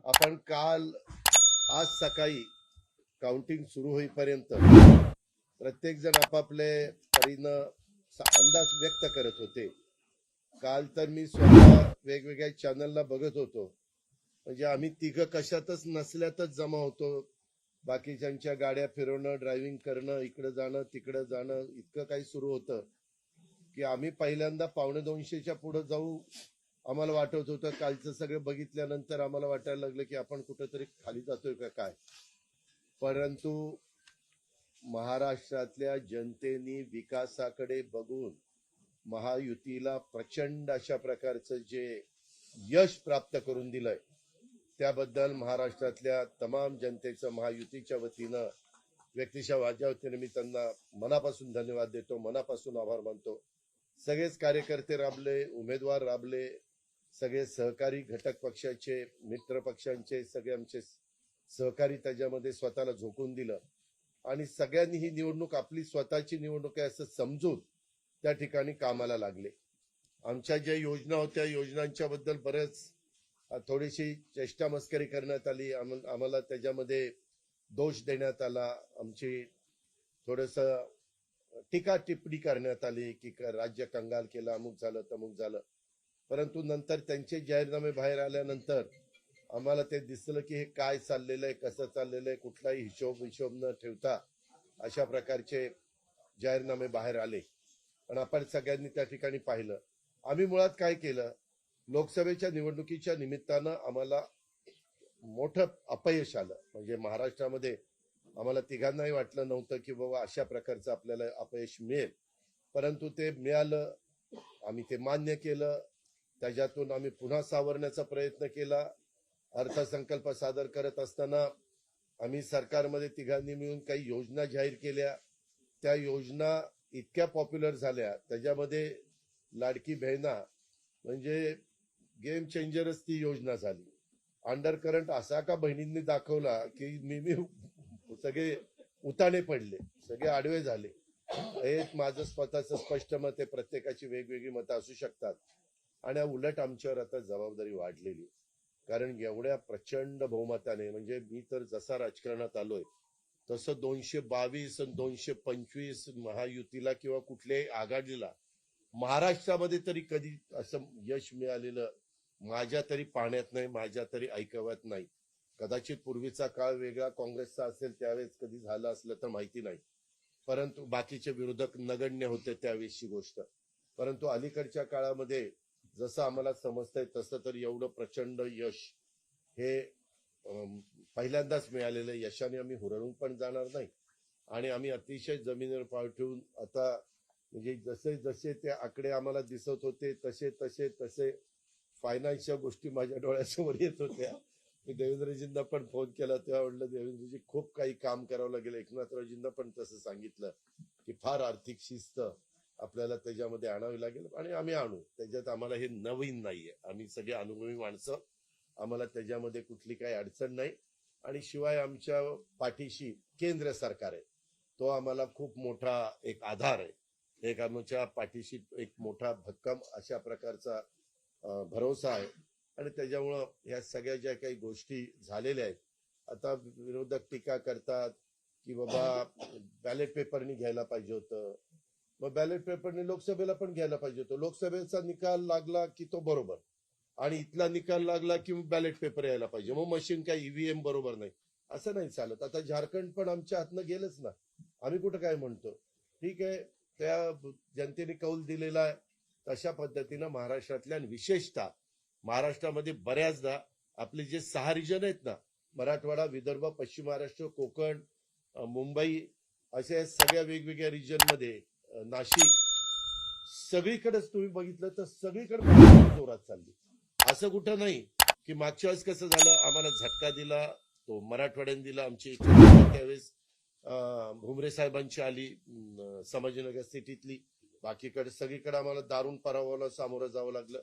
आपण काल आज सकाळी काउंटिंग सुरू होईपर्यंत प्रत्येक जण आपापले परीनं अंदाज व्यक्त करत होते. काल तर मी स्वतः वेगवेगळ्या चॅनलला बघत होतो, म्हणजे आम्ही तिघं कशातच नसल्यातच जमा होतो. बाकीच्यांच्या गाड्या फिरवणं, ड्रायव्हिंग करणं, इकडे जाणं तिकडे जाणं, इतकं काही सुरू होतं की आम्ही पहिल्यांदा 150-200च्या पुढे जाऊ आम्हाला वाटत होतं. कालचं सगळं बघितल्यानंतर आम्हाला वाटायला लागलं की आपण कुठंतरी खाली जातोय का काय. परंतु महाराष्ट्रातल्या जनतेने विकासाकडे बघून महायुतीला प्रचंड अशा प्रकारचं जे यश प्राप्त करून दिलंय, त्याबद्दल महाराष्ट्रातल्या तमाम जनतेचं महायुतीच्या वतीनं, व्यक्तिशः माझ्या वतीनं मी त्यांना मनापासून धन्यवाद देतो, मनापासून आभार मानतो. सगळेच कार्यकर्ते राबले, उमेदवार राबले, सगळे सहकारी घटक पक्षाचे, मित्र पक्षांचे सगळे आमचे सहकारी त्याच्यामध्ये स्वतःला झोकून दिलं आणि सगळ्यांनी ही निवडणूक आपली स्वतःची निवडणूक आहे असं समजून त्या ठिकाणी कामाला लागले. आमच्या ज्या योजना होत्या, योजनांच्या बद्दल बरेच थोडीशी चेष्टा मस्करी करण्यात आली, आम्हाला त्याच्यामध्ये दोष देण्यात आला, आमची थोडस टीका टिप्पणी करण्यात आली की राज्य कंगाल केलं, अमुक झालं तमुक झालं. परंतु नंतर त्यांचे जाहीरनामे बाहेर आल्यानंतर आम्हाला ते दिसलं की हे काय चाललेलं आहे, कसं चाललेलं आहे, कुठलाही हिशोब न ठेवता अशा प्रकारचे जाहीरनामे बाहेर आले. पण आपण सगळ्यांनी त्या ठिकाणी पाहिलं. आम्ही मुळात काय केलं, लोकसभेच्या निवडणुकीच्या निमित्तानं आम्हाला मोठं अपयश आलं. म्हणजे महाराष्ट्रामध्ये आम्हाला तिघांनाही वाटलं नव्हतं की बाबा अशा प्रकारचं आपल्याला अपयश मिळेल, परंतु ते मिळालं. आम्ही ते मान्य केलं. त्याच्यातून आम्ही पुन्हा सावरण्याचा प्रयत्न केला. अर्थसंकल्प सादर करत असताना आम्ही सरकारमध्ये तिघांनी मिळून काही योजना जाहीर केल्या. त्या योजना इतक्या पॉप्युलर झाल्या, त्याच्यामध्ये लाडकी बहिणा म्हणजे गेम चेंजरच ती योजना झाली. अंडर करंट असा का बहिणींनी दाखवला की मी सगळे उताणे पडले, सगळे आडवे झाले. हे माझं स्वतःचं स्पष्ट मत आहे. प्रत्येकाची वेगवेगळी मतं असू शकतात आणि उलट आमच्यावर आता जबाबदारी वाढलेली, कारण एवढ्या प्रचंड बहुमताने, म्हणजे मी तर जसा राजकारणात आलोय तसं 222 आणि 225 महायुतीला किंवा कुठल्याही आघाडीला महाराष्ट्रामध्ये तरी कधी असं यश मिळालेलं माझ्या तरी पाहण्यात नाही, माझ्या तरी ऐकवत नाही. कदाचित पूर्वीचा काळ वेगळा काँग्रेसचा असेल, त्यावेळेस कधी झालं असलं तर माहिती नाही, परंतु बाकीचे विरोधक नगण्य होते त्यावेळेसची गोष्ट. परंतु अलीकडच्या काळामध्ये जसं आम्हाला समजतंय तसं तर एवढं प्रचंड यश हे पहिल्यांदाच मिळालेलं यशाने आम्ही हुरळून पण जाणार नाही आणि आम्ही अतिशय जमिनीवर पाय ठेवून आता, म्हणजे जसे जसे ते आकडे आम्हाला दिसत होते तसे तसे तसे फायनान्सच्या गोष्टी माझ्या डोळ्यासमोर येत होत्या. मी देवेंद्रजींना पण फोन केला, तेव्हा म्हटलं देवेंद्रजी खूप काही काम करावं लागेल. एकनाथरावजींना पण तसं सांगितलं की फार आर्थिक शिस्त आपल्याला त्याच्यामध्ये आणावी लागेल आणि आम्ही आणू. त्याच्यात आम्हाला हे नवीन नाहीये, आम्ही सगळे अनुभवी माणसं, आम्हाला त्याच्यामध्ये कुठली काही अडचण नाही. आणि शिवाय आमच्या पाठीशी केंद्र सरकार आहे, तो आम्हाला खूप मोठा एक आधार आहे. एक आमच्या पाठीशी एक मोठा भक्कम अशा प्रकारचा भरोसा आहे. आणि त्याच्यामुळं ह्या सगळ्या ज्या काही गोष्टी झालेल्या आहेत, आता विरोधक टीका करतात की बाबा बॅलेट पेपरनी घ्यायला पाहिजे होतं, मग बॅलेट पेपरने लोकसभेला पण घ्यायला पाहिजे होतं. लोकसभेचा निकाल लागला की तो बरोबर, आणि इथला निकाल लागला की बॅलेट पेपर यायला पाहिजे, मग मशीन काय ईव्हीएम बरोबर नाही, असं नाही चालत. आता झारखंड पण आमच्या हातनं गेलंच ना, आम्ही कुठं काय म्हणतो. ठीक आहे, त्या जनतेने कौल दिलेला आहे. तशा पद्धतीनं महाराष्ट्रातल्या, विशेषतः महाराष्ट्रामध्ये बऱ्याचदा आपले जे 6 रिजन आहेत ना, मराठवाडा, विदर्भ, पश्चिम महाराष्ट्र, कोकण, मुंबई, अशा सगळ्या वेगवेगळ्या रिजन मध्ये, नाशिक, सगळीकडेच तुम्ही बघितलं तर सगळीकडे जोरात चालली. असं कुठं नाही की मागच्या वेळेस कसं झालं, आम्हाला झटका दिला तो मराठवाड्याने दिला. आमची त्यावेळेस भुमरे साहेबांची आली संभाजीनगर सिटीतली, बाकीकडे सगळीकडे आम्हाला दारुण पराभवाला सामोरं जावं लागलं.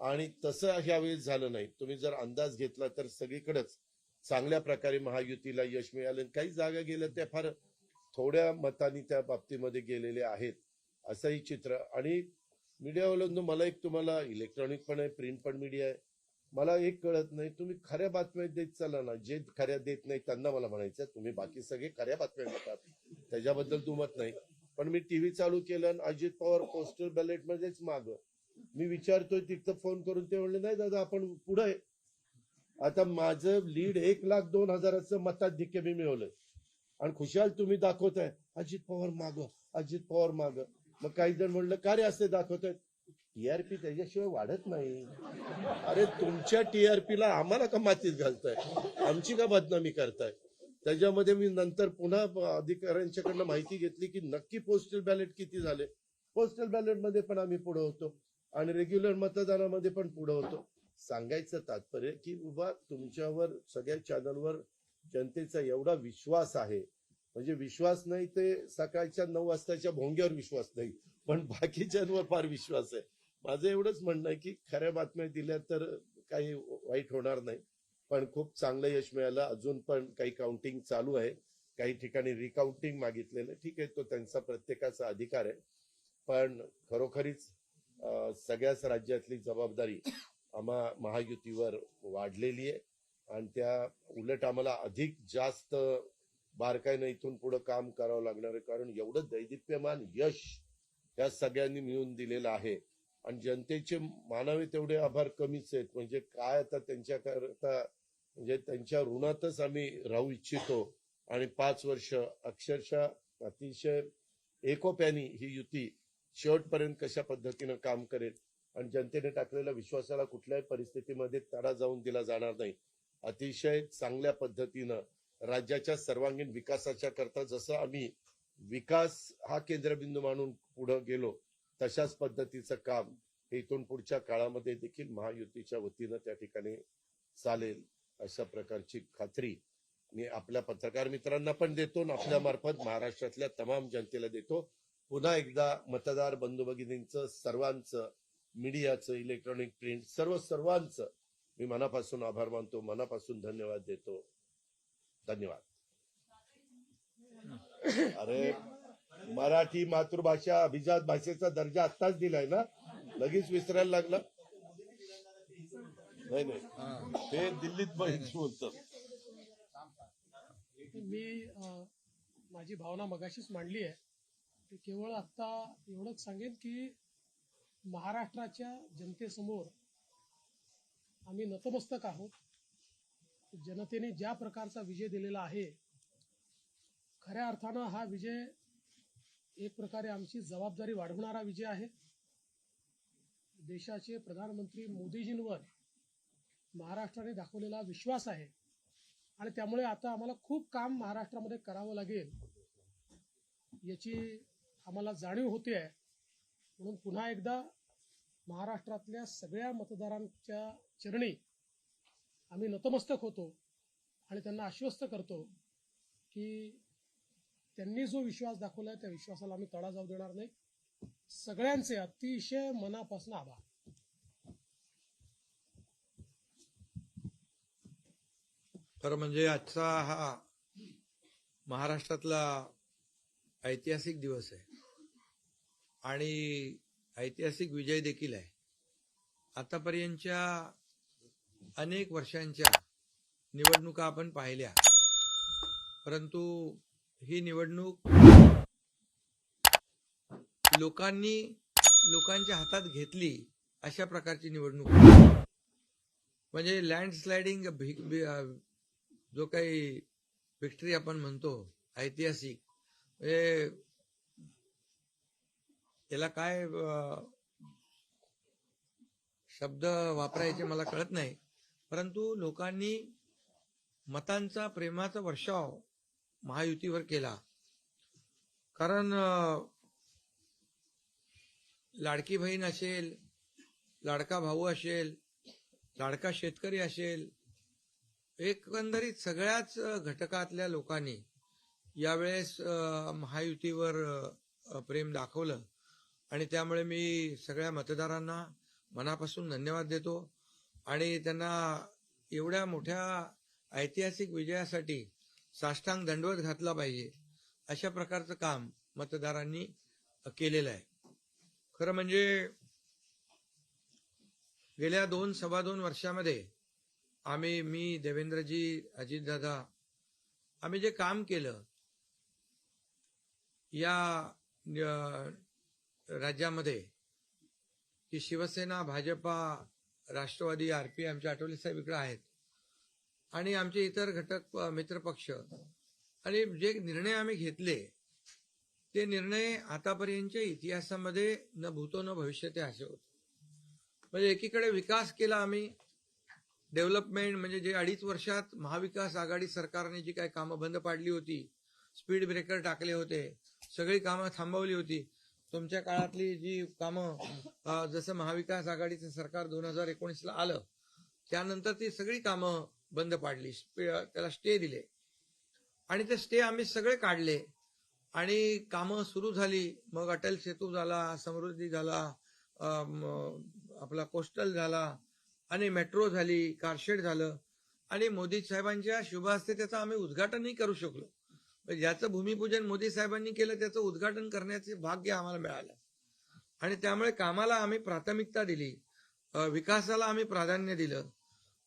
आणि तसं ह्यावेळेस झालं नाही. तुम्ही जर अंदाज घेतला तर सगळीकडेच चांगल्या प्रकारे महायुतीला यश मिळालं. काही जागा गेल्या त्या फार थोड्या मतांनी त्या बाबतीमध्ये गेलेले आहेत, असंही चित्र. आणि मीडियावाल्यांनो, मला एक तुम्हाला, इलेक्ट्रॉनिक पण आहे, प्रिंट पण मीडिया आहे, मला एक कळत नाही, तुम्ही खऱ्या बातम्या देत चला ना. जे खऱ्या देत नाही त्यांना मला म्हणायचं तुम्ही बाकी सगळे खऱ्या बातम्या देतात, त्याच्याबद्दल दुमत नाही. पण मी टीव्ही चालू केलं आणि अजित पवार पोस्टल बॅलेट मध्येच माग. मी विचारतोय तिथं फोन करून, ते म्हणले नाही दादा आपण पुढे. आता माझं लीड 1,02,000 मताधिक्य मी मिळवलंय आणि खुशाल तुम्ही दाखवताय अजित पवार माग, अजित पवार माग. मग काही जण म्हणलं का रे असे दाखवतायत? टीआरपी त्याच्याशिवाय वाढत नाही. अरे तुमच्या टीआरपीला आम्हाला का मातीत घालताय, आमची का बदनामी करताय? त्याच्यामध्ये मी नंतर पुन्हा अधिकाऱ्यांच्याकडनं माहिती घेतली की नक्की पोस्टल बॅलेट किती झाले. पोस्टल बॅलेट मध्ये पण आम्ही पुढे होतो आणि रेग्युलर मतदानामध्ये पण पुढे होतो. सांगायचं तात्पर्य की बाबा तुमच्यावर सगळ्या चॅनलवर जनतेचा एवढा विश्वास आहे, म्हणजे विश्वास नाही ते सकाळच्या 9 वाजताच्या भोंग्यावर विश्वास नाही, पण बाकीच्यांवर फार विश्वास आहे. माझं एवढंच म्हणणं आहे की खऱ्या बातम्या दिल्या तर काही वाईट होणार नाही. पण खूप चांगलं यश मिळालं. अजून पण काही काउंटिंग चालू आहे, काही ठिकाणी रिकाउंटिंग मागितलेलं. ठीक आहे, तो त्यांचा प्रत्येकाचा अधिकार आहे. पण खरोखरीच सगळ्याच राज्यातली जबाबदारी आम्हा महायुतीवर वाढलेली आहे आणि त्या उलट आम्हाला अधिक जास्त बारकाईनं इथून पुढे काम करावं लागणार आहे. कारण एवढं दैदिप्यमान यश या सगळ्यांनी मिळून दिलेलं आहे आणि जनतेचे मानावे तेवढे आभार कमीच आहेत. म्हणजे काय आता त्यांच्याकरता, म्हणजे त्यांच्या ऋणातच आम्ही राहू इच्छितो. आणि 5 वर्ष अक्षरशः अतिशय एकोप्याने ही युती शेवटपर्यंत कशा पद्धतीनं काम करेल आणि जनतेने टाकलेल्या विश्वासाला कुठल्याही परिस्थितीमध्ये तडा जाऊन दिला जाणार नाही. अतिशय चांगल्या पद्धतीनं राज्याच्या सर्वांगीण विकासाच्या करता जसं आम्ही विकास हा केंद्रबिंदू मानून पुढे गेलो, तशाच पद्धतीचं काम इथून पुढच्या काळामध्ये देखील महायुतीच्या वतीनं त्या ठिकाणी चालेल अशा प्रकारची खात्री मी आपल्या पत्रकार मित्रांना पण देतो आणि आपल्या मार्फत महाराष्ट्रातल्या तमाम जनतेला देतो. पुन्हा एकदा मतदार बंधू भगिनींचं, सर्वांचं, मीडियाचं, इलेक्ट्रॉनिक प्रिंट, सर्वांचं मी मनापासून आभार मानतो, मनापासून धन्यवाद देतो. धन्यवाद. अरे मराठी मातृभाषा अभिजात भाषेचा दर्जा आत्ताच दिलाय ना, लगेच विसरायला लागला? नाही नाही, हे दिल्लीत बोलतो मी माझी भावना मगाशीच मांडली आहे. ते केवळ आता एवढंच सांगेन की महाराष्ट्राच्या जनतेसमोर आम्ही नतमस्तक आहोत. जनतेने ज्या प्रकारचा विजय दिलेला आहे, खऱ्या अर्थानं हा विजय एक प्रकारे आमची जबाबदारी वाढवणारा विजय आहे. देशाचे प्रधानमंत्री मोदीजींवर महाराष्ट्राने दाखवलेला विश्वास आहे आणि त्यामुळे आता आम्हाला खूप काम महाराष्ट्रामध्ये करावं लागेल याची आम्हाला जाणीव होते आहे. म्हणून पुन्हा एकदा महाराष्ट्रातल्या सगळ्या मतदारांच्या चरणी आम्ही नतमस्तक होतो आणि त्यांना आश्वस्त करतो की त्यांनी जो विश्वास दाखवला त्या विश्वासाला आम्ही तडा जाऊ देणार नाही. सगळ्यांचे अतिशय मनापासून आभार. खरं म्हणजे आजचा हा महाराष्ट्रातला ऐतिहासिक दिवस आहे आणि ऐतिहासिक विजय देखील आहे. आतापर्यंतच्या अनेक वर्षांच्या निवडणुका आपण पाहिल्या, परंतु ही निवडणूक लोकांच्या हातात घेतली अशा प्रकारची निवडणूक. म्हणजे लँडस्लायडिंग जो काही विक्ट्री आपण म्हणतो ऐतिहासिक, म्हणजे याला काय शब्द वापरायचे मला कळत नाही, परंतु लोकांनी मतांचा, प्रेमाचा वर्षाव महायुतीवर केला. कारण लाडकी बहीण असेल, लाडका भाऊ असेल, लाडका शेतकरी असेल, एकंदरीत सगळ्याच घटकातल्या लोकांनी यावेळेस महायुतीवर प्रेम दाखवलं आणि त्यामुळे मी सगळ्या मतदारांना मनापासून धन्यवाद देतो आणि त्यांना एवढ्या मोठ्या ऐतिहासिक विजयासाठी साष्टांग दंडवत घातला पाहिजे अशा प्रकारचं काम मतदारांनी केलेलं आहे. खरं म्हणजे गेल्या 2-2.25 वर्षामध्ये मी, देवेंद्रजी, अजितदादा, आम्ही जे काम केलं या राज्यामध्ये, की शिवसेना, भाजपा, राष्ट्रवादी, आरपी, आमचे आठवले साहेब इकडे आहेत, आणि आमचे इतर घटक मित्रपक्ष, आणि जे निर्णय आम्ही घेतले ते निर्णय आतापर्यंतच्या इतिहासामध्ये न भूतो न भविष्य ते असे होते. म्हणजे एकीकडे विकास केला आम्ही, डेव्हलपमेंट, म्हणजे जे 2.5 वर्षात महाविकास आघाडी सरकारने जी काही कामं बंद पाडली होती, स्पीड ब्रेकर टाकले होते, सगळी कामं थांबवली होती. तुमच्या काळातली जी कामं, जसं महाविकास आघाडीचं सरकार 2019ला आलं त्यानंतर ती सगळी कामं बंद पाडली, त्याला स्टे दिले, आणि ते स्टे आम्ही सगळे काढले आणि कामं सुरू झाली. मग अटल सेतू झाला, समृद्धी झाला, आपला कोस्टल झाला, आणि मेट्रो झाली, कारशेड झालं, आणि मोदी साहेबांच्या शुभ हस्ते त्याचं आम्ही उद्घाटनही करू शकलो. ज्याचं भूमिपूजन मोदी साहेबांनी केलं त्याचं उद्घाटन करण्याचे भाग्य आम्हाला मिळालं. आणि त्यामुळे कामाला आम्ही प्राथमिकता दिली, विकासाला आम्ही प्राधान्य दिलं,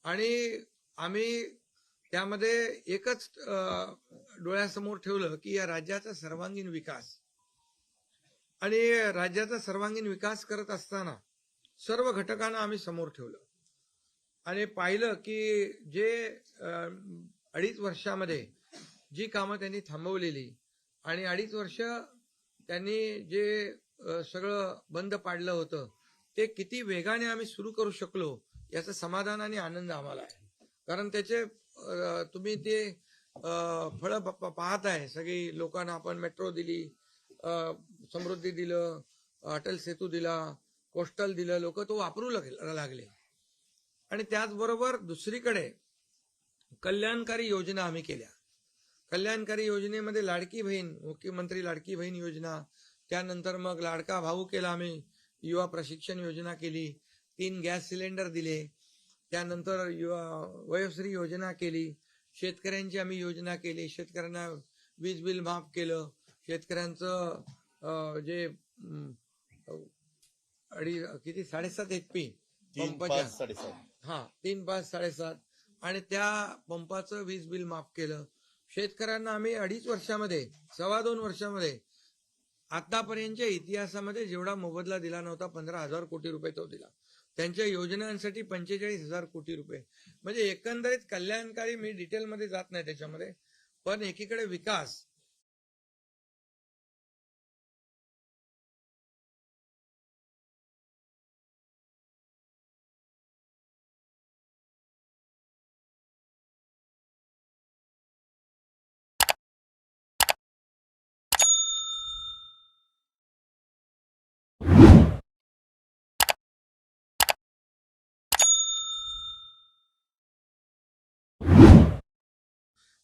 आणि आम्ही त्यामध्ये एकच डोळ्यासमोर ठेवलं की या राज्याचा सर्वांगीण विकास. आणि राज्याचा सर्वांगीण विकास करत असताना सर्व घटकांना आम्ही समोर ठेवलं आणि पाहिलं की जे 2.5 वर्षामध्ये जी कामं त्यांनी थांबवलेली, आणि 2.5 वर्ष त्यांनी जे सगळं बंद पाडलं होतं ते किती वेगाने आम्ही सुरू करू शकलो याचं समाधान आणि आनंद आम्हाला आहे. कारण त्याचे तुम्ही ते फळं पाहताय. सगळी लोकांना आपण मेट्रो दिली, समृद्धी दिलं, अटल सेतू दिला, कोस्टल दिलं, लोक तो वापरू लागले. आणि त्याचबरोबर दुसरीकडे कल्याणकारी योजना आम्ही केल्या. कल्याणकारी योजनेमध्ये लाडकी बहीण, मुख्यमंत्री लाडकी बहीण योजना, त्यानंतर मग लाडका भाऊ केला आम्ही, युवा प्रशिक्षण योजना केली, 3 गॅस सिलेंडर दिले, त्यानंतर युवा वयोश्री योजना केली, शेतकऱ्यांची आम्ही योजना केली, शेतकऱ्यांना वीज बिल माफ केलं, शेतकऱ्यांचं जे किती 7.5 HP पंपाच्या, 3, 5, 7.5, आणि त्या पंपाचं वीज बिल माफ केलं. शेतकऱ्यांना आम्ही 2.5 वर्षामध्ये, 2.25 वर्षामध्ये आतापर्यंतच्या इतिहासामध्ये जेवढा मोबदला दिला नव्हता, 15,000 कोटी रुपये तो दिला. त्यांच्या योजनांसाठी 45,000 कोटी रुपये. म्हणजे एकंदरीत कल्याणकारी, मी डिटेलमध्ये जात नाही त्याच्यामध्ये, पण एकीकडे विकास,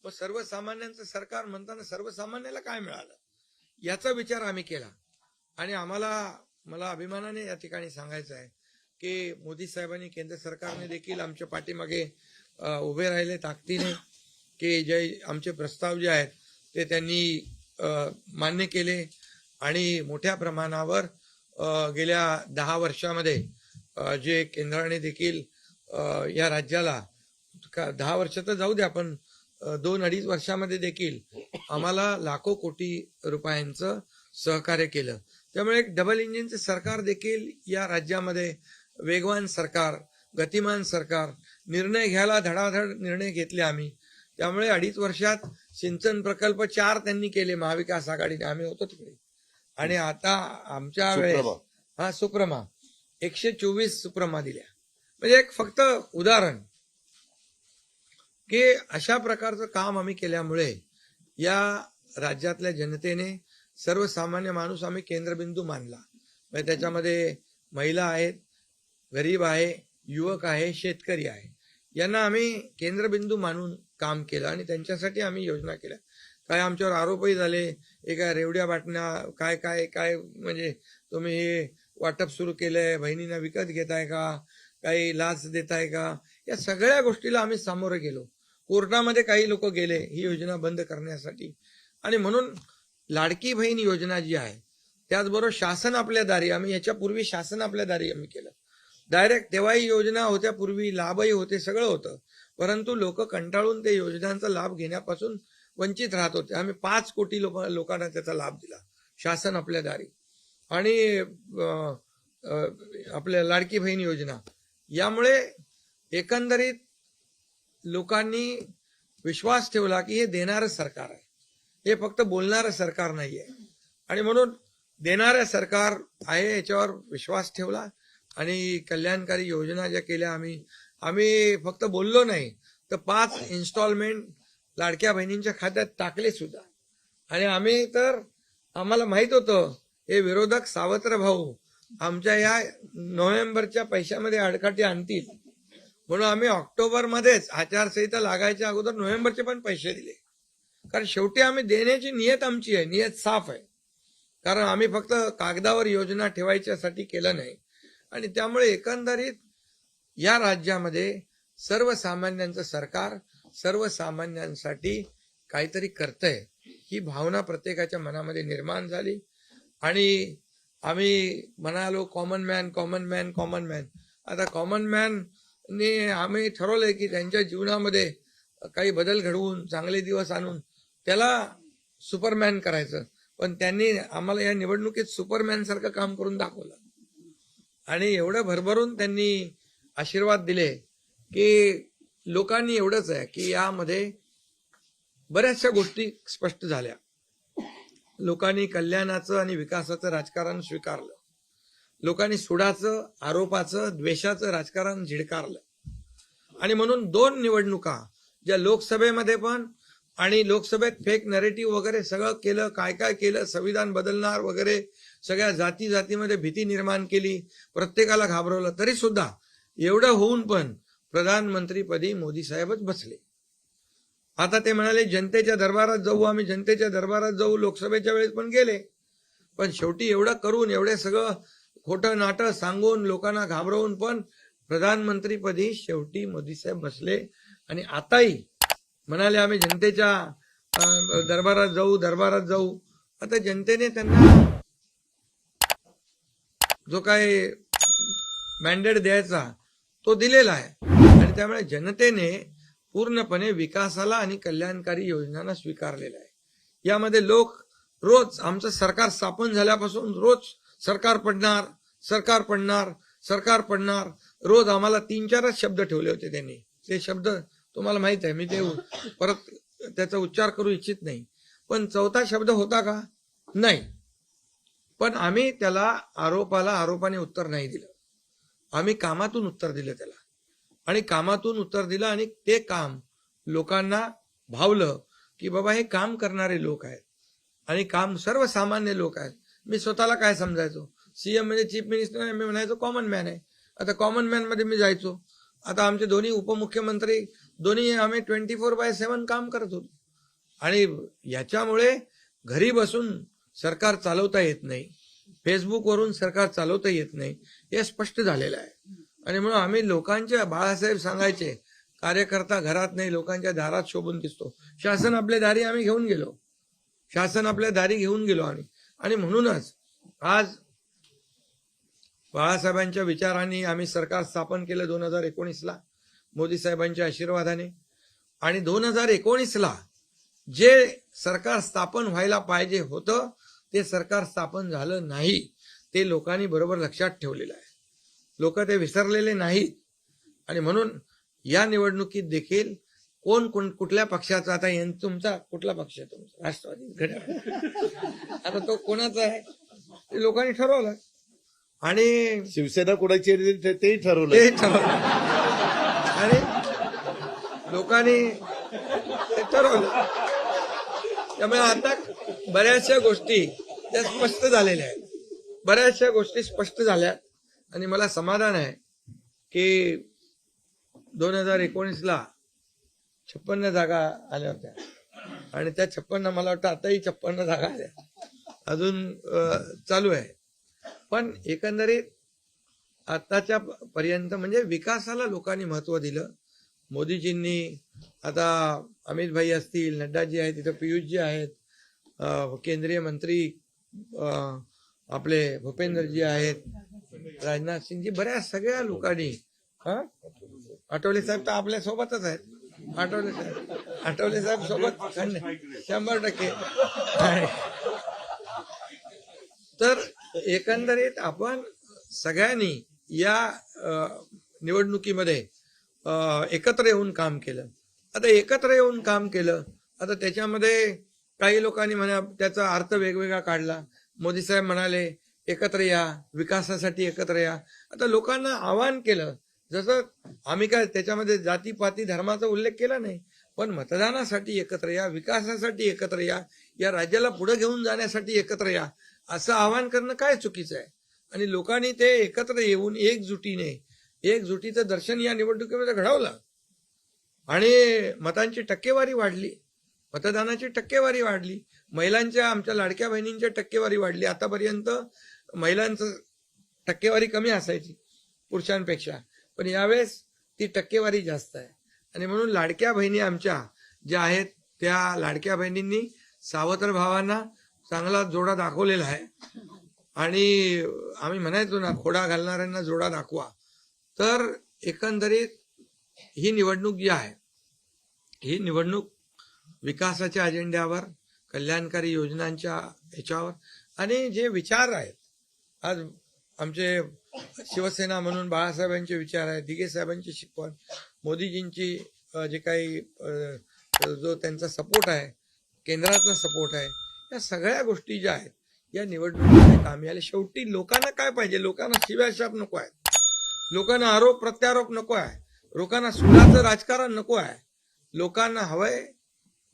व सर्वसामान्यांचं सरकार म्हणताना सर्वसामान्याला काय मिळालं याचा विचार आम्ही केला. आणि मला अभिमानाने या ठिकाणी सांगायचं आहे की मोदी साहेबांनी, केंद्र सरकारने देखील आमच्या पाठीमागे उभे राहिले ताकदीने, की जे आमचे प्रस्ताव जे आहेत ते त्यांनी मान्य केले. आणि मोठ्या प्रमाणावर गेल्या 10 वर्षामध्ये जे केंद्राने देखील या राज्याला, 10 वर्ष तर जाऊ द्या, पण 2-2.5 वर्षामध्ये देखील आम्हाला लाखो कोटी रुपयांचं सहकार्य केलं. त्यामुळे एक डबल इंजिनचं सरकार देखील या राज्यामध्ये, वेगवान सरकार, गतिमान सरकार, निर्णय घ्यायला धडाधड निर्णय घेतले आम्ही. त्यामुळे 2.5 वर्षात सिंचन प्रकल्प 4 त्यांनी केले महाविकास आघाडीने, आम्ही होतो तिकडे. आणि आता आमच्या वेळेस सुप्रमा 124 सुप्रमा दिल्या. म्हणजे एक फक्त उदाहरण की अशा प्रकारचं काम आम्ही केल्यामुळे या राज्यातल्या जनतेने, सर्वसामान्य माणूस आम्ही केंद्रबिंदू मानला. म्हणजे त्याच्यामध्ये महिला आहेत, गरीब आहे, युवक आहे, शेतकरी आहे, यांना आम्ही केंद्रबिंदू मानून काम केलं आणि त्यांच्यासाठी आम्ही योजना केल्या. काय आमच्यावर आरोपही झाले, एका रेवड्या बाटण्या, काय काय काय, म्हणजे तुम्ही हे वाटप सुरू केलंय, बहिणींना विकत घेताय का, काही लाच देताय का, या सगळ्या गोष्टीला आम्ही सामोरे गेलो. कोर्टामध्ये काही लोक गेले ही योजना बंद करण्यासाठी. आणि म्हणून लाडकी बहीण योजना जी आहे, त्याचबरोबर शासन आपल्या दारी, आम्ही याच्यापूर्वी शासन आपल्या दारी आम्ही केलं, डायरेक्ट तेव्हाही योजना होत्या, पूर्वी लाभही होते, सगळं होतं, परंतु लोक कंटाळून ते योजनांचा लाभ घेण्यापासून वंचित राहत होते. आम्ही 5 कोटी लोकांना त्याचा लाभ दिला, शासन आपल्या दारी. आणि आपल्या लाडकी बहीण योजना, यामुळे एकंदरीत लोकांनी विश्वास ठेवला की हे देणारं सरकार आहे, हे फक्त बोलणारं सरकार नाहीये. आणि म्हणून देणारं सरकार आहे याच्यावर विश्वास ठेवला आणि कल्याणकारी योजना ज्या केल्या आम्ही फक्त बोललो नाही, तर 5 इन्स्टॉलमेंट लाडक्या बहिणींच्या खात्यात टाकले सुद्धा. आणि आम्हाला माहित होतं हे विरोधक सावत्र भाऊ आमच्या या नोव्हेंबरच्या पैशामध्ये आडकाठी आणतील, म्हणून आम्ही ऑक्टोबरमध्येच आचारसंहिता लागायच्या अगोदर नोव्हेंबरचे पण पैसे दिले. कारण शेवटी आम्ही देण्याची नियत आमची आहे, नियत साफ आहे. कारण आम्ही फक्त कागदावर योजना ठेवायच्यासाठी केलं नाही. आणि त्यामुळे एकंदरीत या राज्यामध्ये सर्वसामान्यांचं सरकार सर्वसामान्यांसाठी काहीतरी करतंय ही भावना प्रत्येकाच्या मनामध्ये निर्माण झाली. आणि आम्ही म्हणालो कॉमन मॅन. आता कॉमन मॅनने आम्ही ठरवलंय की त्यांच्या जीवनामध्ये काही बदल घडवून चांगले दिवस आणून त्याला सुपरमॅन करायचं. पण त्यांनी आम्हाला या निवडणुकीत सुपरमॅन सारखं काम करून दाखवलं आणि एवढं भरभरून त्यांनी आशीर्वाद दिले की लोकांनी एवढंच आहे की यामध्ये बऱ्याचशा गोष्टी स्पष्ट झाल्या. लोकांनी कल्याणाचं आणि विकासाचं राजकारण स्वीकारलं. लोकांनी सुडाचं, आरोपाचं, द्वेषाचं राजकारण झिडकारलं. आणि म्हणून 2 निवडणुका ज्या लोकसभेमध्ये पण आणि लोकसभेत फेक नरेटिव्ह वगैरे सगळं केलं, काय केलं, संविधान बदलणार वगैरे, सगळ्या जातीमध्ये भीती निर्माण केली, प्रत्येकाला घाबरवलं, तरी सुद्धा एवढं होऊन पण प्रधानमंत्रीपदी मोदी साहेबच बसले. आता ते म्हणाले जनतेच्या दरबारात जाऊ, आम्ही जनतेच्या दरबारात जाऊ, लोकसभेच्या वेळेस पण गेले. पण शेवटी एवढं करून, एवढे सगळं खोटं नाटं सांगून, लोकांना घाबरवून पण प्रधानमंत्रीपदी शेवटी मोदी साहेब बसले. आणि आताही म्हणाले आम्ही जनतेच्या दरबारात जाऊ. आता जनतेने त्यांना जो काय मॅन्डेट द्यायचा तो दिलेला आहे. आणि त्यामुळे जनतेने पूर्णपणे विकासाला आणि कल्याणकारी योजनांना स्वीकारलेला आहे. यामध्ये लोक रोज आमचं सरकार स्थापन झाल्यापासून रोज सरकार पडणार रोज आम्हाला 3-4च शब्द ठेवले होते त्यांनी. ते शब्द तुम्हाला माहित आहे, मी ते परत त्याचा उच्चार करू इच्छित नाही. पण 4था शब्द होता का? नाही. पण आम्ही त्याला आरोपाने उत्तर नाही दिलं. आम्ही कामातून उत्तर दिलं त्याला. आणि कामातून उत्तर दिलं आणि ते काम लोकांना भावलं की बाबा हे काम करणारे लोक आहेत आणि काम सर्वसामान्य लोक आहेत. मी स्वतःला काय समजायचो, सीएम म्हणजे चीफ मिनिस्टर, मी म्हणायचो कॉमन मॅन आहे. आता कॉमन मॅन मध्ये मी जायचो. आता आमचे दोन्ही उपमुख्यमंत्री दोन्ही आम्ही 24/7 काम करत होतो. आणि याच्यामुळे घरी बसून सरकार चालवता येत नाही, फेसबुकवरून सरकार चालवता येत नाही, हे स्पष्ट झालेलं आहे. आणि म्हणून आम्ही लोकांच्या, बाळासाहेब सांगायचे, कार्यकर्ता घरात नाही लोकांच्या दारात शोभून दिसतो. शासन आपल्या दारी आम्ही घेऊन गेलो आम्ही. आणि म्हणूनच आज बाळासाहेबांच्या विचारांनी आम्ही सरकार स्थापन केलं 2019ला मोदी साहेबांच्या आशीर्वादाने. आणि 2019ला जे सरकार स्थापन व्हायला पाहिजे होतं ते सरकार स्थापन झालं नाही. ते लोकांनी बरोबर लक्षात ठेवलेलं आहे. लोक ते विसरलेले नाहीत. आणि म्हणून या निवडणुकीत देखील कोण कुठल्या पक्षाचा, आता तुमचा कुठला पक्ष आहे? तुमचा राष्ट्रवादी. आता तो कोणाचा आहे ते लोकांनी ठरवलं. आणि शिवसेना कोणाची आहे तेही ठरवलं. आणि लोकांनी ते ठरवलं. त्यामुळे आता बऱ्याचशा गोष्टी त्या स्पष्ट झालेल्या आहेत. आणि मला समाधान आहे की 2019ला 56 जागा आल्या होत्या आणि त्या 56 मला वाटतं आताही 56 जागा आल्या, अजून चालू आहे. पण एकंदरीत आताच्या पर्यंत म्हणजे विकासाला लोकांनी महत्व दिलं. मोदीजींनी, आता अमित भाई असतील, नड्डाजी आहेत, तिथं पियुषजी आहेत, केंद्रीय मंत्री आपले भूपेंद्रजी आहेत, राजनाथ सिंगजी, बऱ्याच सगळ्या लोकांनी. आठवले साहेब तर आपल्या सोबतच आहेत. आठवले साहेब सोबत 100%. तर एकंदरीत आपण सगळ्यांनी या निवडणुकीमध्ये एकत्र येऊन काम केलं. आता एकत्र येऊन काम केलं, आता त्याच्यामध्ये काही लोकांनी म्हणा त्याचा अर्थ वेगवेगळा काढला. मोदी साहेब म्हणाले एकत्र या, विकासासाठी एकत्र या. आता लोकांना आवाहन केलं, जसं आम्ही काय त्याच्यामध्ये जातीपाती धर्माचा उल्लेख केला नाही, पण मतदानासाठी एकत्र या, विकासासाठी एकत्र या, या राज्याला पुढे घेऊन जाण्यासाठी एकत्र या, असं आवाहन करणं काय चुकीचं आहे. आणि लोकांनी ते एकत्र येऊन एकजुटीचं दर्शन या निवडणुकीमध्ये घडवलं आणि मतांची टक्केवारी वाढली, मतदानाची टक्केवारी वाढली, महिलांच्या, आमच्या लाडक्या बहिणींच्या टक्केवारी वाढली. आतापर्यंत महिलांचं टक्केवारी कमी असायची पुरुषांपेक्षा, पण यावेळेस ती टक्केवारी जास्त आहे. आणि म्हणून लाडक्या बहिणी आमच्या ज्या आहेत त्या लाडक्या बहिणींनी सावत्र भावांना चांगला जोडा दाखवलेला आहे. आणि आम्ही म्हणायचो ना, खोडा घालणाऱ्यांना जोडा दाखवा. तर एकंदरीत ही निवडणूक जी आहे, ही निवडणूक विकासाच्या अजेंड्यावर, कल्याणकारी योजनांच्या ह्याच्यावर आणि जे विचार आहेत, आज आमचे शिवसेना म्हणून बाळासाहेबांचे विचार आहेत, दिघे साहेबांची शिकवण, मोदीजींची जे काही जो त्यांचा सपोर्ट आहे, केंद्राचा सपोर्ट आहे, या सगळ्या गोष्टी ज्या आहेत या निवडणुकीमध्ये कामी आले. शेवटी लोकांना काय पाहिजे? लोकांना शिव्याशाप नको आहे, लोकांना आरोप प्रत्यारोप नको आहे, लोकांना सुडाचं राजकारण नको आहे. लोकांना हवंय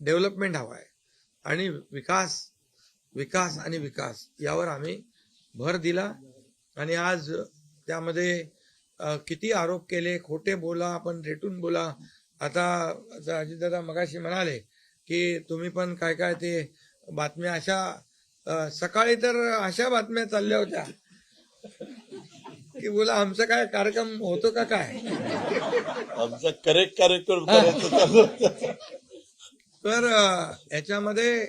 डेव्हलपमेंट हवं आहे आणि विकास आणि विकास यावर आम्ही भर दिला. आणि आज त्यामध्ये किती आरोप केले, खोटे बोला, आपण रेटून बोला. आता अजितदादा मगाशी म्हणाले की तुम्ही पण काय काय ते बातम्या अशा, सकाळी तर अशा बातम्या चालल्या होत्या की बोला आमचा काय कार्यक्रम होतो का काय, आमचा करेक्ट कार्यक्रम करायचं चालू होतं. तर याच्यामध्ये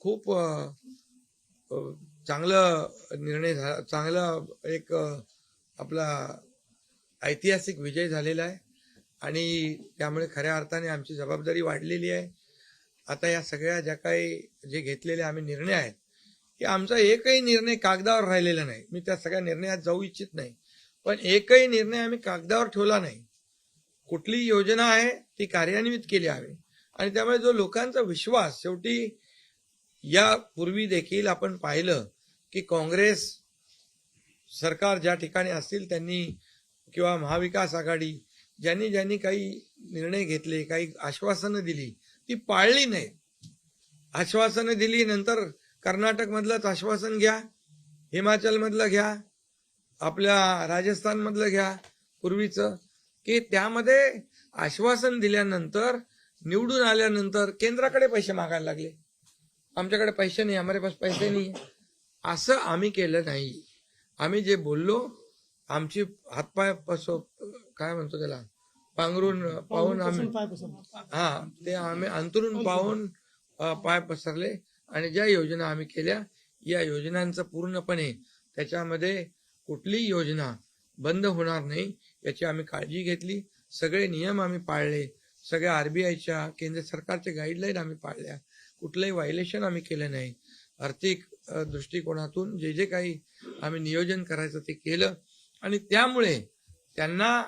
खूप चांगलं निर्णय झाला, चांगलं एक आपला ऐतिहासिक विजय झालेला आहे. आणि त्यामुळे खऱ्या अर्थाने आमची जबाबदारी वाढलेली आहे. आता या सगळ्या ज्या काही जे घेतलेले आम्ही निर्णय आहेत, की आमचा एकही निर्णय कागदावर राहिलेला नाही. मी त्या सगळ्या निर्णयात जाऊ इच्छित नाही, पण एकही निर्णय आम्ही कागदावर ठेवला नाही. कुठली योजना आहे ती कार्यान्वित केली आहे. आणि त्यामुळे जो लोकांचा विश्वास, शेवटी यापूर्वी देखील आपण पाहिलं की काँग्रेस सरकार ज्या ठिकाणी असतील त्यांनी किंवा महाविकास आघाडी ज्यांनी ज्यांनी काही निर्णय घेतले, काही आश्वासनं दिली, ती पाळली नाही. आश्वासनं दिली, नंतर कर्नाटक मधलंच आश्वासन घ्या, हिमाचल मधलं घ्या, आपल्या राजस्थान मधलं घ्या पूर्वीचं, की त्यामध्ये आश्वासन दिल्यानंतर निवडून आल्यानंतर केंद्राकडे पैसे मागायला लागले. आमच्याकडे पैसे नाही, हमारे पास पैसे नाही. असं आम्ही केलं नाही. आम्ही जे बोललो, आमची हातपाय काय म्हणतो त्याला, पाहून आम्ही ते आम्ही अंतरून पाहून पाय पसरले. आणि ज्या योजना आम्ही केल्या, या योजनांचं पूर्णपणे त्याच्यामध्ये कुठलीही योजना बंद होणार नाही याची आम्ही काळजी घेतली. सगळे नियम आम्ही पाळले, सगळ्या आरबीआयच्या, केंद्र सरकारच्या गाईडलाईन आम्ही पाळल्या, कुठलंही व्हायलेशन आम्ही केलं नाही. आर्थिक दृष्टिकोनातून जे जे काही आम्ही नियोजन करायचं ते केलं. आणि त्यामुळे त्यांना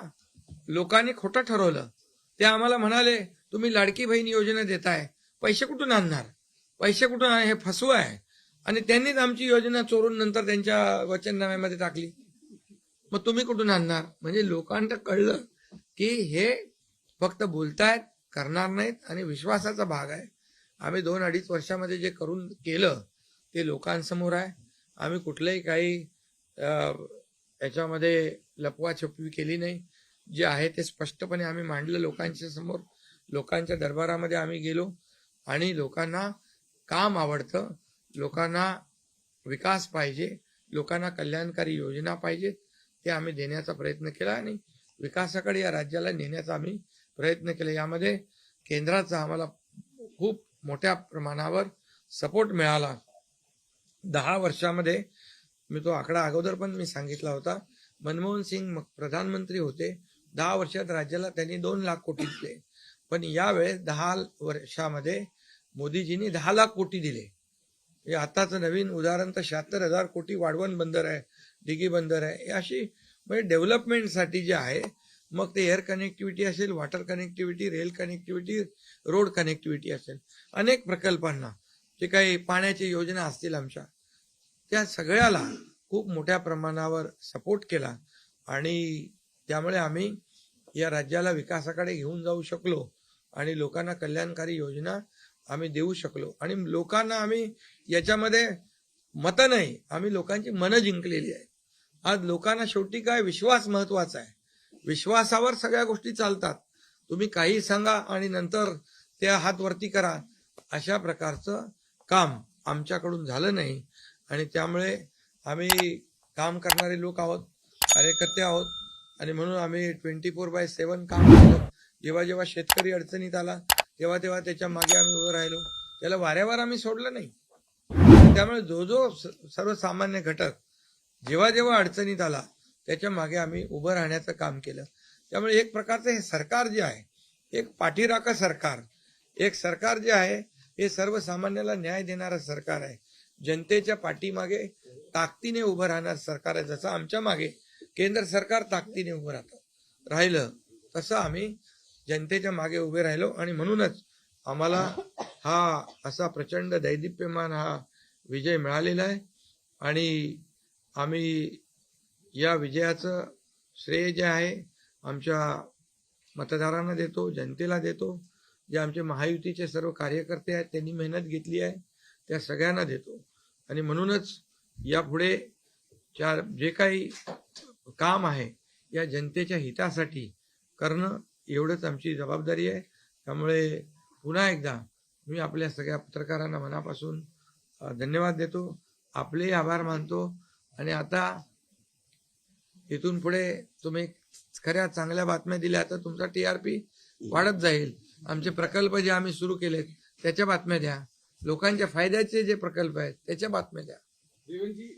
लोकांनी खोटं ठरवलं. ते आम्हाला म्हणाले तुम्ही लाडकी बहीण योजना देताय, पैसे कुठून आणणार, पैसे कुठून हे फसवं आहे. आणि त्यांनीच आमची योजना चोरून नंतर त्यांच्या वचननाम्यामध्ये टाकली. मग तुम्ही कुठून आणणार? म्हणजे लोकांना कळलं की हे फक्त बोलतायत, करणार नाहीत. आणि विश्वासाचा भाग आहे. आम्ही 2-2.5 वर्षामध्ये जे करून केलं ते लोकांसमोर आहे. आम्ही कुठलंही काही याच्यामध्ये लपवाछपवी केली नाही. जे आहे ते स्पष्टपणे आम्ही मांडलं लोकांच्या समोर. लोकांच्या दरबारामध्ये आम्ही गेलो आणि लोकांना काम आवडतं, लोकांना विकास पाहिजे, लोकांना कल्याणकारी योजना पाहिजेत, ते आम्ही देण्याचा प्रयत्न केला आणि विकासाकडे या राज्याला नेण्याचा आम्ही प्रयत्न केला. यामध्ये केंद्राचा आम्हाला खूप मोठ्या प्रमाणावर सपोर्ट मिळाला. 10 वर्षामध्ये, मी तो आकडा अगोदर पण मी सांगितला होता, मनमोहन सिंग प्रधानमंत्री होते, 10 वर्षात राज्याला त्यांनी 2 लाख कोटी दिले. पण यावेळेस 10 वर्षामध्ये मोदीजींनी 10 लाख कोटी दिले. हे आताचं नवीन उदाहरण तर 76,000 कोटी वाढवण बंदर आहे, दिघी बंदर आहे. हे अशी म्हणजे डेव्हलपमेंटसाठी जे आहे, मग ते एअर कनेक्टिव्हिटी असेल, water connectivity, rail connectivity, road connectivity असेल, अनेक प्रकल्पांना जे काही पाण्याच्या योजना असतील आमच्या, त्या सगळ्याला खूप मोठ्या प्रमाणावर सपोर्ट केला आणि त्यामुळे आम्ही या राज्याला विकासाकडे घेऊन जाऊ शकलो आणि लोकांना कल्याणकारी योजना आम्ही देऊ शकलो. आणि लोकांना आम्ही याच्यामध्ये मतं नाही, आम्ही लोकांची मनं जिंकलेली आहे. आज लोकांना शेवटी काय, विश्वास महत्वाचा आहे. विश्वासावर सगळ्या गोष्टी चालतात. तुम्ही काही सांगा आणि नंतर त्या हात वरती करा, अशा प्रकारचं काम आमच्याकडून झालं नाही. आणि त्यामुळे आम्ही काम करणारे लोक आहोत, कार्यकर्ते आहोत आणि म्हणून आम्ही 24/7 काम केलं. जेव्हा जेव्हा शेतकरी अडचणीत आला तेव्हा तेव्हा त्याच्या मागे आम्ही उभं राहिलो. त्याला वाऱ्यावर आम्ही सोडलं नाही. त्यामुळे जो जो सर्वसामान्य घटक जेव्हा जेव्हा अडचणीत आला त्याच्या मागे आम्ही उभं राहण्याचं काम केलं. त्यामुळे एक प्रकारचं हे सरकार जे आहे, एक पाठीराखा सरकार, एक सरकार जे आहे हे सर्वसामान्याला न्याय देणारं सरकार आहे. जनतेच्या पाठीमागे ताकदीने उभं राहणार सरकार आहे. जसं आमच्या मागे केंद्र सरकार ताकदीने उभं राहिलं, तसं आम्ही जनतेच्या मागे उभे राहिलो. आणि म्हणूनच आम्हाला हा असा प्रचंड दैदिप्यमान हा विजय मिळालेला आहे. आणि आम्ही या विजयाचं श्रेय जे आहे आमच्या मतदारांना देतो, जनतेला देतो. जे आमचे महायुतीचे सर्व कार्यकर्ते आहेत त्यांनी मेहनत घेतली आहे त्या सगळ्यांना देतो. आणि म्हणूनच यापुढे जे काही काम आहे या जनतेच्या हितासाठी करणं एवढंच आमची जबाबदारी आहे. त्यामुळे पुन्हा एकदा मी आपल्या सगळ्या पत्रकारांना मनापासून धन्यवाद देतो, आपले आभार मानतो. आणि आता इथून पुढे तुम्ही खऱ्या चांगल्या बातम्या दिल्या तर तुमचा TRP वाढत जाईल. आमचे प्रकल्प जे आम्ही सुरू केलेत त्याच्या बातम्या द्या, लोकांच्या फायद्याचे जे प्रकल्प आहेत त्याच्या बातम्या द्या.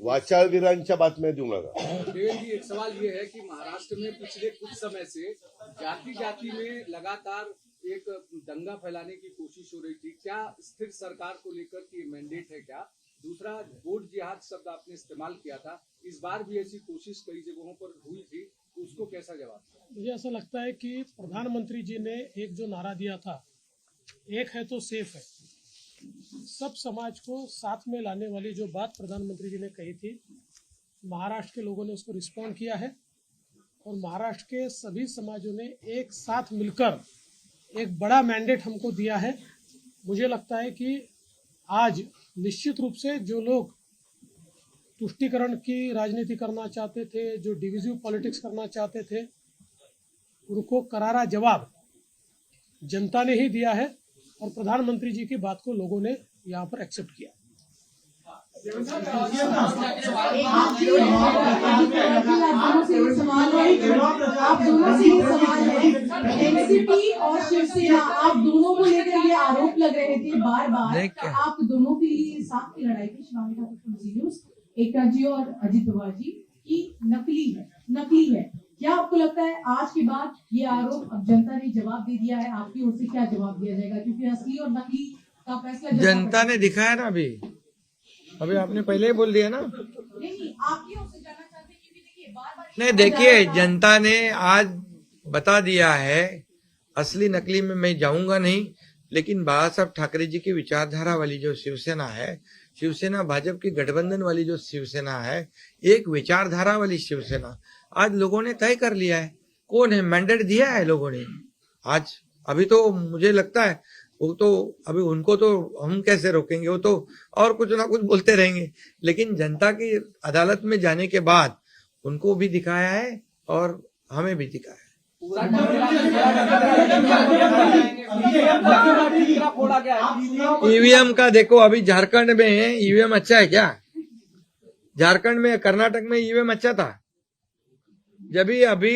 वाचाळवीरांच्या बातम्या देऊ नका. देवेंद्र जी, एक सवाल ये है कि महाराष्ट्र में पिछले कुछ समय से जाति जाति में लगातार एक दंगा फैलाने की कोशिश हो रही थी. क्या स्थिर सरकार को लेकर की मैंडेट है क्या? दूसरा, वोट जिहाद शब्द आपने इस्तेमाल किया था, इस बार भी ऐसी कोशिश कई जगहों पर हुई थी, तो उसको कैसा जवाब? मुझे ऐसा लगता है कि प्रधानमंत्री जी ने एक जो नारा दिया था, एक है तो सेफ है, सब समाज को साथ में लाने वाली जो बात प्रधानमंत्री जी ने कही थी, महाराष्ट्र के लोगों ने उसको रिस्पॉन्ड किया है. और महाराष्ट्र के सभी समाजों ने एक साथ मिलकर एक बड़ा मैंडेट हमको दिया है. मुझे लगता है कि आज निश्चित रूप से जो लोग तुष्टीकरण की राजनीति करना चाहते थे, जो डिविजिव पॉलिटिक्स करना चाहते थे, उनको करारा जवाब जनता ने ही दिया है. और प्रधानमंत्री जी की बात को लोगों ने यहाँ पर एक्सेप्ट किया. आप दोनों से ये सवाल है, एनसीपी और शिवसेना, आप दोनों को लेकर ये आरोप लग रहे थे बार बार, आप दोनों के साथ की लड़ाई थी शिवानी ठाकुर, एकता जी और अजित पवार जी की नकली है. क्या आपको लगता है आज के बाद ये आरोप अब जनता ने जवाब दे दिया है, आपकी ओर से क्या जवाब दिया जाएगा? क्योंकि असली और नकली का फैसला जनता ने दिखाया ना. अभी आपने पहले ही बोल दिया ना. नहीं, आपकी ओर से जानना चाहते हैं क्योंकि देखिए बार-बार नहीं, देखिए जनता ने आज बता दिया है, असली नकली में मैं जाऊंगा नहीं. लेकिन बाला साहब ठाकरे जी की विचारधारा वाली जो शिवसेना है, शिवसेना भाजपा की गठबंधन वाली जो शिवसेना है, एक विचारधारा वाली शिवसेना आज लोगों ने तय कर लिया है. कौन है, मैंडेट दिया है लोगों ने आज. अभी तो मुझे लगता है वो तो अभी उनको तो हम कैसे रोकेंगे, वो तो और कुछ ना कुछ बोलते रहेंगे. लेकिन जनता की अदालत में जाने के बाद उनको भी दिखाया है और हमें भी दिखाया है. ईवीएम का देखो, अभी झारखंड में ईवीएम अच्छा है क्या? झारखंड में, कर्नाटक में ईवीएम अच्छा था. जब अभी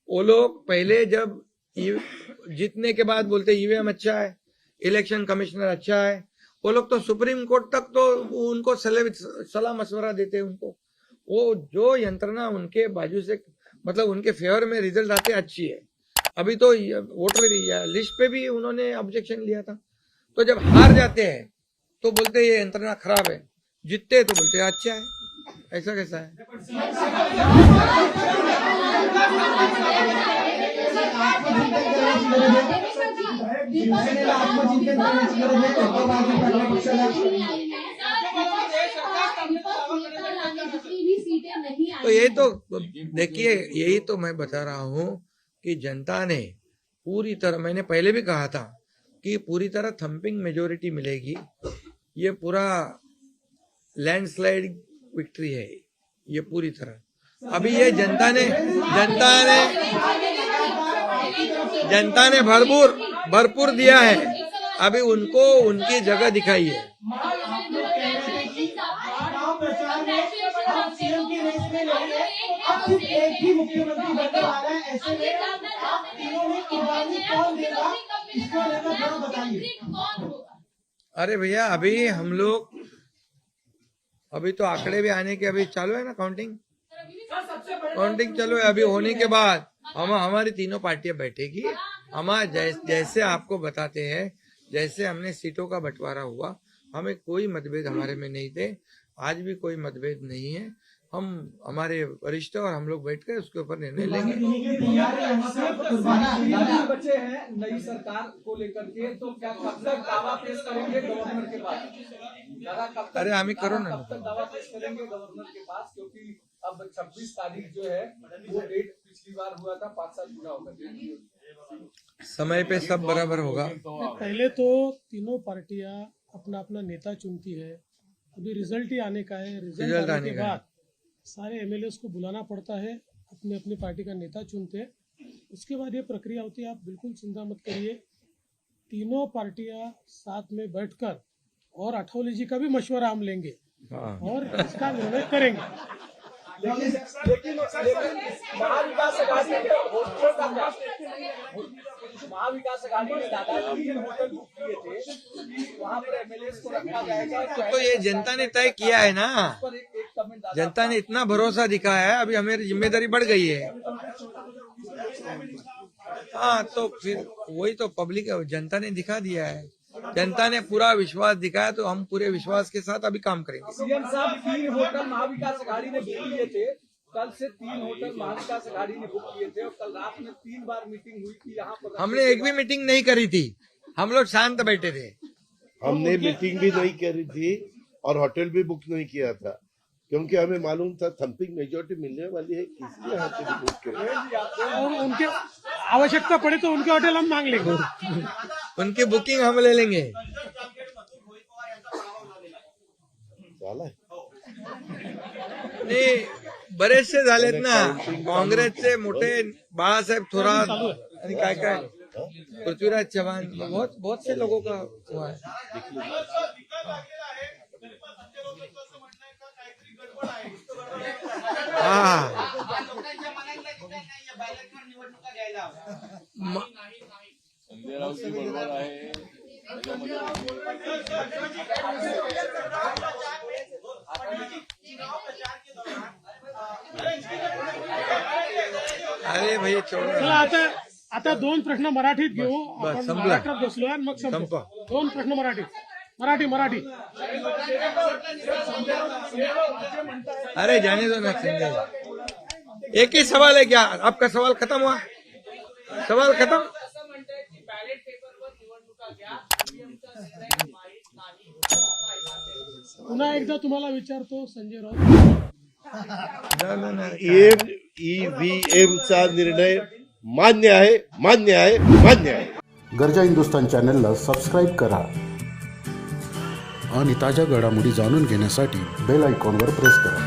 वो लोग पहले जब जीतने के बाद बोलते ईवीएम अच्छा है, इलेक्शन कमिश्नर अच्छा है, वो लोग तो सुप्रीम कोर्ट तक तो उनको सलाह मशवरा देते हैं. उनको वो जो यंत्रणा उनके बाजू से मतलब उनके फेवर में रिजल्ट आते अच्छी है। अभी तो वोटर लिस्ट पे भी उन्होंने ऑब्जेक्शन लिया था। तो जब हार जाते हैं तो बोलते हैं ये यंत्रणा खराब है, जीतते हैं तो बोलते हैं अच्छा है। ऐसा कैसा है? तो ये तो देखिए, यही तो मैं बता रहा हूँ कि जनता ने पूरी तरह, मैंने पहले भी कहा था कि पूरी तरह थंपिंग मेजोरिटी मिलेगी। ये पूरा लैंडस्लाइड विक्ट्री है ये पूरी तरह। अभी ये जनता ने भरपूर दिया है। अभी उनको उनकी जगह दिखाई है। अरे भैया, अभी हम लोग अभी तो आंकड़े भी आने के अभी चालू है ना, काउंटिंग चालू है। अभी होने के बाद हमारी तीनों पार्टियां बैठेगी। जैसे आपको बताते हैं, जैसे हमने सीटों का बंटवारा हुआ, हमें कोई मतभेद हमारे में नहीं थे, आज भी कोई मतभेद नहीं है। हम हमारे वरिष्ठ और हम लोग बैठकर उसके ऊपर निर्णय लेंगे। बचे हैं नई सरकार को लेकर के, तो क्या कब तक दावा पेश करेंगे गवर्नर के पास? अरे हमें करो ना, कब तक दावा पेश करेंगे गवर्नर के पास? क्योंकि अब 26 तारीख जो है वो डेट पिछली बार हुआ था, 5 साल पूरा होगा। समय पे सब बराबर होगा। पहले तो तीनों पार्टियां अपना अपना नेता चुनती है। अभी रिजल्ट ही आने का है। रिजल्ट आने के बाद सारे एमएलए को बुलाना पड़ता है, अपने अपनी पार्टी का नेता चुनते हैं, उसके बाद ये प्रक्रिया होती है। आप बिल्कुल चिंता मत करिए, तीनों पार्टियां साथ में बैठकर और अठौली जी का भी मशवरा हम लेंगे और इसका निर्णय करेंगे। लेकिन महाविकास अघाड़ी ने दादा 3 होटल बुक किए थे, वहाँ पर एमएलए को रखा जाएगा। तो ये जनता ने तय किया है ना, जनता ने इतना भरोसा दिखाया है, अभी हमारी जिम्मेदारी बढ़ गई है। हाँ, तो फिर वही तो पब्लिक जनता ने दिखा दिया है। जनता ने पूरा विश्वास दिखाया, तो हम पूरे विश्वास के साथ अभी काम करेंगे। सीएम साहब 3 होटल महाविकास अघाड़ी ने बुक किए थे, कल से 3 होटल महाविकास अघाड़ी ने बुक किए थे और कल रात में 3 बार मीटिंग हुई थी यहाँ पर। हमने एक भी मीटिंग नहीं करी थी, हम लोग शांत बैठे थे। हमने मीटिंग भी नहीं करी थी और होटल भी बुक नहीं किया था, क्योंकि हमें मालूम था थंपिंग मेजोरिटी मिलने वाली है, किसके यहाँ पे भी बुक करें। और उनके आवश्यकता पड़े तो उनके होटल हम मांग लेंगे, उनकी बुकिंग हम ले लेंगे। नाही, बरेचसे झालेत ना, काँग्रेसचे मोठे बाळासाहेब थोरात आणि काय काय पृथ्वीराज चव्हाण, बहुत से लोगों का हुआ है। हाँ, संजय राऊत बरोबर आहे। अरे भाई चला आता 2 प्रश्न मराठीत घेऊ। आपण संपला. महाराष्ट्रात बसलोय आणि मग संपू. 2 प्रश्न मराठी। अरे जाने दो ना संजय, एक ही सवाल है क्या? आपका सवाल खत्म हुआ? सवाल खत्म? पुन्हा एकदा तुम्हाला विचारतो संजय राऊत, EVMचा निर्णय मान्य आहे। गर्जा हिंदुस्तान चॅनलला सबस्क्राईब करा आणि ताज्या घडामोडी जाणून घेण्यासाठी बेल आयकॉनवर प्रेस करा।